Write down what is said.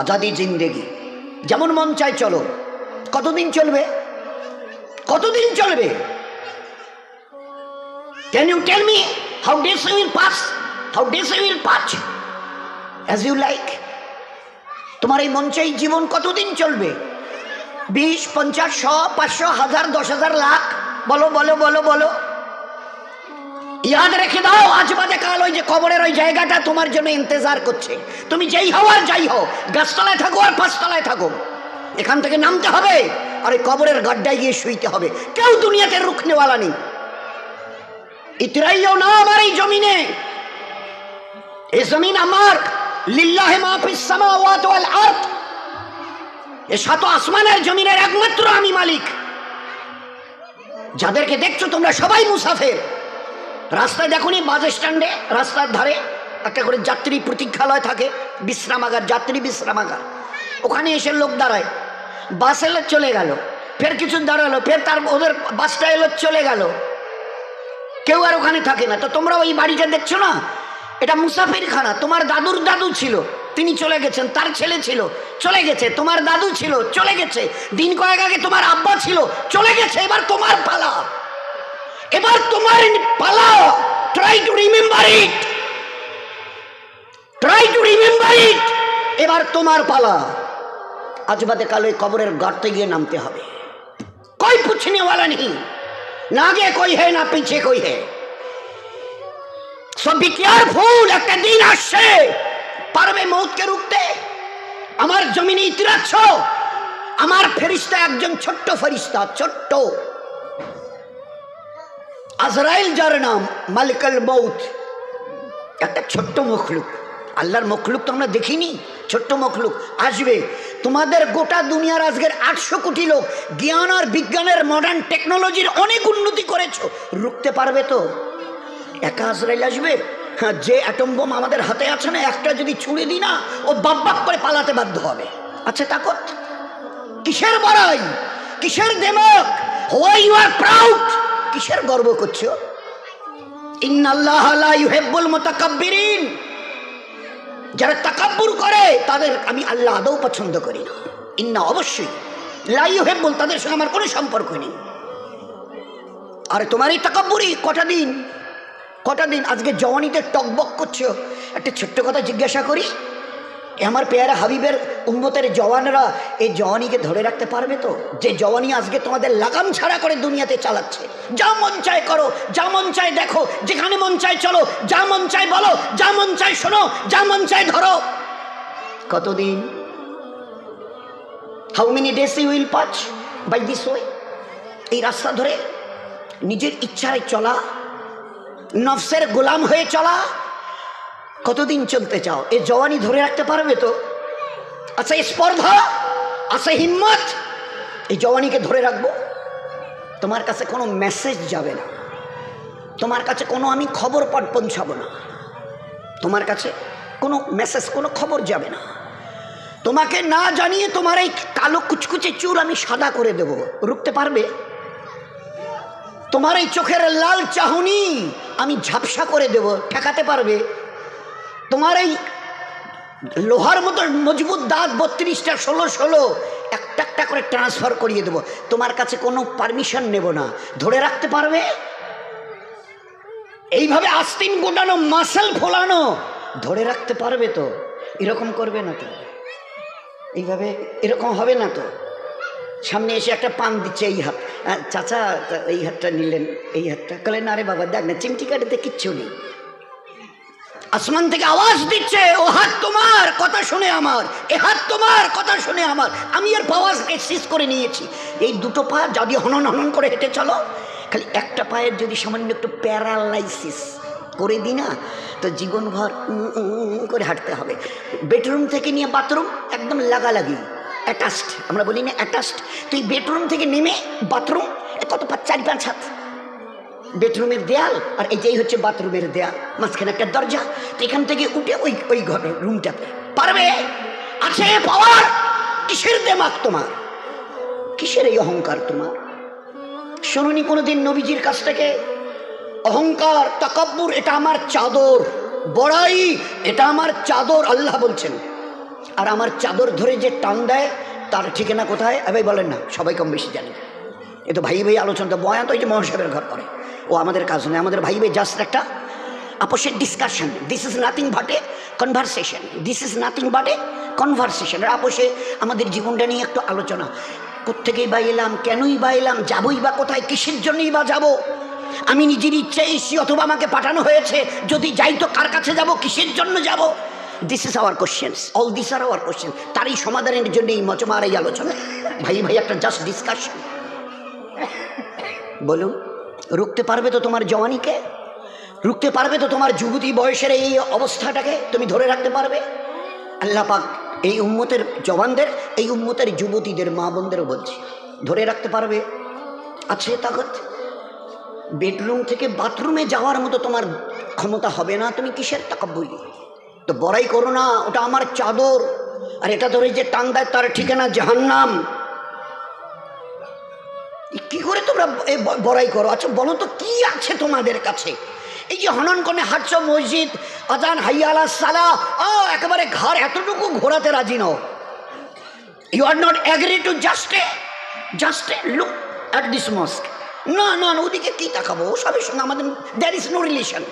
আজাদি জিন্দেগি, যেমন মন চাই চলো। কতদিন চলবে? কতদিন চলবে? Can you tell me how days will pass? How days will pass as you like? তোমার এই মন চাই জীবন কতদিন চলবে? 20, 50, 100, 500, 1000, 10,000, লাখ? বলো বলো বলো বলো। ইয়াদ রেখে দাও, আজ বাদে কাল ওই যে কবরের ওই জায়গাটা তোমার জন্য ইন্তজার করছে। তুমি যেই হও আর যাই হও, গাছতলায় থাকো আর পাঁচতলায় থাকো, এখান থেকে নামতে হবে আর ওই কবরের গাড্ডায় গিয়ে শুইতে হবে। কেউ দুনিয়াতে রুখনেওয়ালা নেই। ইতরাইও না আমার এই জমিনে। এই জমিন আমার, লিল্লাহি মা ফিস সামাওয়াতি ওয়াল আরদ। এই সাত আসমানের জমিনের একমাত্র আমি মালিক। যাদেরকে দেখছো তোমরা সবাই মুসাফির। রাস্তায় দেখোনি বাস স্ট্যান্ডে রাস্তার ধারে একটা করে যাত্রী প্রতীক্ষালয় থাকে, বিশ্রামাগার, যাত্রী বিশ্রামাগার। ওখানে এসে লোক দাঁড়ায়, বাস এলো চলে গেল, ফের কিছু দাঁড়ালো, ফের তার ওদের বাসটা এলো চলে গেল, কেউ আর ওখানে থাকে না। তো তোমরা ওই বাড়িটা দেখছো না, এটা মুসাফিরখানা। তোমার দাদুর দাদু ছিল, তিনি চলে গেছেন, তার ছেলে ছিল চলে গেছে, তোমার দাদু ছিল চলে গেছে, দিন কয়েক আগে তোমার আব্বা ছিল চলে গেছে। এবার তোমার পালা, এবার তোমার পালা। Try to remember it, try to remember it. এবার তোমার পালা। আজ বাদে কাল ওই কবরের গর্তে গিয়ে নামতে হবে। कोई पूछने वाला नहीं, ना आगे कोई है ना पीछे कोई है। सो बी केयरफुल। একটা দিন আসছে, পারবে মৌতকে রুখতে? আমার জমিনে ইতিরাচ্ছ, আমার ফেরেশতা একজন ছোট্ট ফেরেশতা, ছোট্ট আজরাইল, যার নাম মালিকুল মৌত, একটা ছোট্ট মখলুক। আল্লাহর মখলুক তো আমরা দেখিনি, ছোট্ট মখলুক আসবে। তোমাদের গোটা দুনিয়ার আজকের 800 কোটি লোক জ্ঞান আর বিজ্ঞানের মডার্ন টেকনোলজির অনেক উন্নতি করেছো, রুখতে পারবে তো? একা আজরাইল আসবে? হ্যাঁ, যে অ্যাটম বোম আমাদের হাতে আছে না, একটা যদি ছুঁড়ে দিই না, ও বাপ বাপ করে পালাতে বাধ্য হবে। আচ্ছা তাকত কিসের বড়াই, কিসের দেমক? Why you are proud? কিসের গর্ব করছো? ইন্নাল্লাহা লা ইউহিব্বুল মুতাকাব্বিরিন। যারা তাকাব্বুর করে তাদের আমি আল্লাহ আদৌ পছন্দ করি না। ইন্না, অবশ্যই, লা ইউহিব্বুল, তাদের সঙ্গে আমার কোনো সম্পর্ক নেই। আরে তোমার এই তাকাব্বুরি কটা দিন, কটা দিন? আজকে জওয়ানিতে টকবক করছো। একটা ছোট্ট কথা জিজ্ঞাসা করি, আমার পেয়ারা হাবিবের উম্মতের জওয়ানরা এই জওয়ানিকে ধরে রাখতে পারবে তো? যে জওয়ানি আজকে তোমাদের লাগাম ছাড়া করে দুনিয়াতে চালাচ্ছে। যা মন চায় করো, যা মন চায় দেখো, যেখানে মন চায় চলো, যা মন চায় বলো, যা মন চায় শোনো, যা মন চায় ধরো। কতদিন? How many days you will pass by this way? এই রাস্তা ধরে নিজের ইচ্ছায় চলা, নফসের গোলাম হয়ে চলা, কতদিন চলতে চাও? এই জওয়ানি ধরে রাখতে পারবে তো? আচ্ছা স্পর্ধা, আচ্ছা হিম্মত, এই জওয়ানিকে ধরে রাখবো? তোমার কাছে কোনো মেসেজ যাবে না, তোমার কাছে কোনো আমি খবর পৌঁছাবো না, তোমার কাছে কোনো মেসেজ, কোনো খবর যাবে না। তোমাকে না জানিয়ে তোমার এই কালো কুচকুচে চুল আমি সাদা করে দেব, রুখতে পারবে? তোমার এই চোখের লাল চাহনি আমি ঝাপসা করে দেব, ঠেকাতে পারবে? তোমার এই লোহার মতো মজবুত দাঁত 32টা 16 একটা একটা করে ট্রান্সফার করিয়ে দেবো, তোমার কাছে কোনো পারমিশন নেব না, ধরে রাখতে পারবে? এইভাবে আস্তিন গোটানো, মাসেল ফোলানো, ধরে রাখতে পারবে তো? এরকম করবে না তো? এইভাবে এরকম হবে না তো? সামনে এসে একটা পান দিচ্ছে, এই হাত, চাচা এই হাতটা নিলেন, এই হাতটা, বলে না রে বাবা দেখ না, চিমটি কাটিতে কিচ্ছু নেই। আসমান থেকে আওয়াজ দিচ্ছে, ও হাত তোমার কথা শুনে আমার, এ হাত তোমার কথা শুনে আমার। আমি এর পাওয়াজকে সিজ করে নিয়েছি। এই দুটো পা যদি হনন হনন করে হেঁটে চলো, খালি একটা পায়ের যদি সামান্য একটু প্যারালাইসিস করে দিই না, তো জীবনভর করে হাঁটতে হবে। বেডরুম থেকে নিয়ে বাথরুম একদম লাগালাগি, অ্যাটাচড, আমরা বলি না অ্যাটাচড। তুই বেডরুম থেকে নেমে বাথরুম কত 4-5 হাত, বেডরুমের দেয়াল আর এইটাই হচ্ছে বাথরুমের দেয়াল, মাঝখানে একটা দরজা। তো এখান থেকে উঠে ওই ঘর রুমটাতে পারবে? আছে পাওয়ার? কিসের দেমাগ তোমার? কিসের এই অহংকার তোমার? শোনোনি কোনোদিন নবীজির কাছ থেকে অহংকার, তাকাব্বুর এটা আমার চাদর, বড়াই এটা আমার চাদর? আল্লাহ বলছেন আর আমার চাদর ধরে যে টান দেয় তার ঠিকানা কোথায়? ভাই বলেন না, সবাই কম বেশি জানি। এ তো ভাই ভাই আলোচনা, তো বয়ান তো এই যে মহাসাবের ঘর করে, ও আমাদের কাজ নয়। আমাদের ভাই ভাই জাস্ট একটা আপোষের discussion. This is nothing but a conversation, this is nothing but a conversation. আপোষে আমাদের জীবনটা নিয়ে একটু আলোচনা। কোত্থেকেই বা এলাম, কেনই বা এলাম, যাবই বা কোথায়, কিসের জন্যই বা যাব? আমি নিজের ইচ্ছায় এসেছি অথবা আমাকে পাঠানো হয়েছে? যদি যাই তো কার কাছে যাব, কিসের জন্য যাব? This is our questions, all this are our question. তারই সমাধানের জন্য এই মজমার এই আলোচনা। ভাই ভাই একটা জাস্ট ডিসকাশন। বলুন, রুখতে পারবে তো তোমার জওয়ানিকে? রুখতে পারবে তো তোমার যুবতী বয়সের এই অবস্থাটাকে? তুমি ধরে রাখতে পারবে? আল্লাহ পাক এই উম্মতের জওয়ানদের, এই উম্মতের যুবতীদের, মা বোনদেরও বলছি, ধরে রাখতে পারবে? আছে তাকত? বেডরুম থেকে বাথরুমে যাওয়ার মতো তোমার ক্ষমতা হবে না, তুমি কিসের তাকাব্বুরি? তো বড়াই করো না, ওটা আমার চাদর, আর এটা ধরে যে টান দেয় তার ঠিকানা জাহান্নাম। কি করে তোমরা বড়াই করো? আচ্ছা বলো তো, কি আছে তোমাদের কাছে? এই যে হনন করে হাঁটছ, মসজিদ আজান হাইয়া আলা সালা, ও একেবারে ঘর এতটুকু ঘোরাতে রাজি নও। You are not agree to just a look at this mosque. না না, ওদিকে কি তাকাবো? সবের সঙ্গে আমাদের দ্যার ইজ নো রিলেশন।